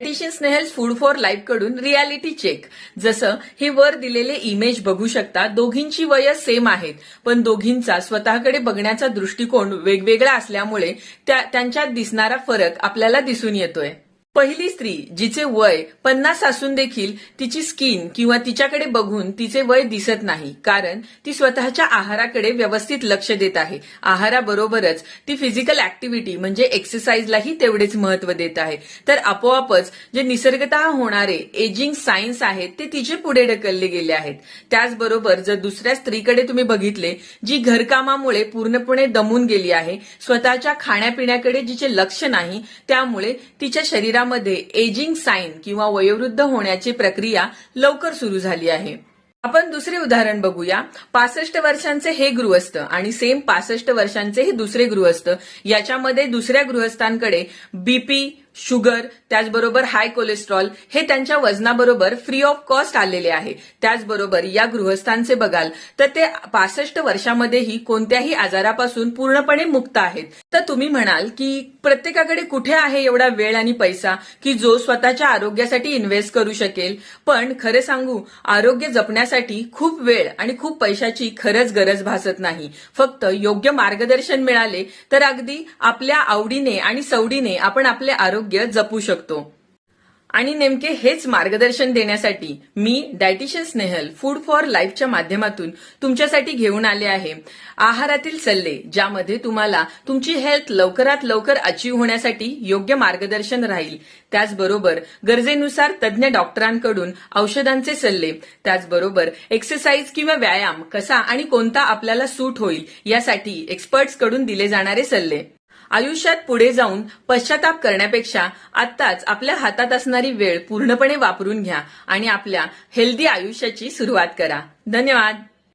Dietitian Snehal's food for life कडून reality check. जसं हे वर दिलेले इमेज बघू शकता, दोघींची वय सेम आहेत, पण दोघींचा स्वतःकडे बघण्याचा दृष्टिकोन वेगवेगळा असल्यामुळे त्यांच्यात दिसणारा फरक आपल्याला दिसून येतोय. पहिली स्त्री जिचे वय 50 असून देखील तिची स्किन किंवा तिच्याकडे बघून तिचे वय दिसत नाही, कारण ती स्वतःच्या आहाराकडे व्यवस्थित लक्ष देत आहे. आहाराबरोबरच ती फिजिकल ऍक्टिव्हिटी म्हणजे एक्सरसाइजलाही तेवढेच महत्व देत आहे. तर आपोआपच जे निसर्गतः होणारे एजिंग सायन्स आहेत ते तिचे पुढे ढकलले गेले आहेत. त्याचबरोबर जर दुसऱ्या स्त्रीकडे तुम्ही बघितले, जी घरकामामुळे पूर्णपणे दमून गेली आहे, स्वतःच्या खाण्यापिण्याकडे जिचे लक्ष नाही, त्यामुळे तिच्या शरीरामध्ये एजिंग साइन किंवा वयोवृद्ध होण्याची प्रक्रिया लवकर सुरू झाली आहे. आपण दुसरे उदाहरण बघूया. 65 वर्षांचे हे गृहस्थ आणि सेम 65 वर्षांचे हे दुसरे गृहस्थ. याच्यामध्ये दुसऱ्या गृहस्थांकडे बीपी, शुगर, त्याचबरोबर हाय कोलेस्ट्रॉल हे त्यांच्या वजनाबरोबर फ्री ऑफ कॉस्ट आलेले आहे. त्याचबरोबर या गृहस्थांचे बघाल तर ते 65 वर्षामध्येही कोणत्याही आजारापासून पूर्णपणे मुक्त आहेत. तर तुम्ही म्हणाल की प्रत्येकाकडे कुठे आहे एवढा वेळ आणि पैसा की जो स्वतःच्या आरोग्यासाठी इन्व्हेस्ट करू शकेल. पण खरं सांगू, आरोग्य जपण्यासाठी खूप वेळ आणि खूप पैशाची खरंच गरज भासत नाही. फक्त योग्य मार्गदर्शन मिळाले तर अगदी आपल्या आवडीने आणि सवडीने आपण आपले आरोग्य जपू शकतो. आणि नेमके हेच मार्गदर्शन देण्यासाठी मी डायटिशियन स्नेहल फूड फॉर लाईफच्या माध्यमातून तुमच्यासाठी घेऊन आले आहे आहारातील सल्ले, ज्यामध्ये तुम्हाला तुमची हेल्थ लवकरात लवकर अचीव्ह होण्यासाठी योग्य मार्गदर्शन राहील. त्याचबरोबर गरजेनुसार तज्ज्ञ डॉक्टरांकडून औषधांचे सल्ले, त्याचबरोबर एक्सरसाइज किंवा व्यायाम कसा आणि कोणता आपल्याला सूट होईल यासाठी एक्सपर्ट्सकडून दिले जाणारे सल्ले. आयुष्यात पुढे जाऊन पश्चाताप करण्यापेक्षा आत्ताच आपल्या हातात असणारी वेळ पूर्णपणे वापरून घ्या आणि आपल्या हेल्दी आयुष्याची सुरुवात करा. धन्यवाद.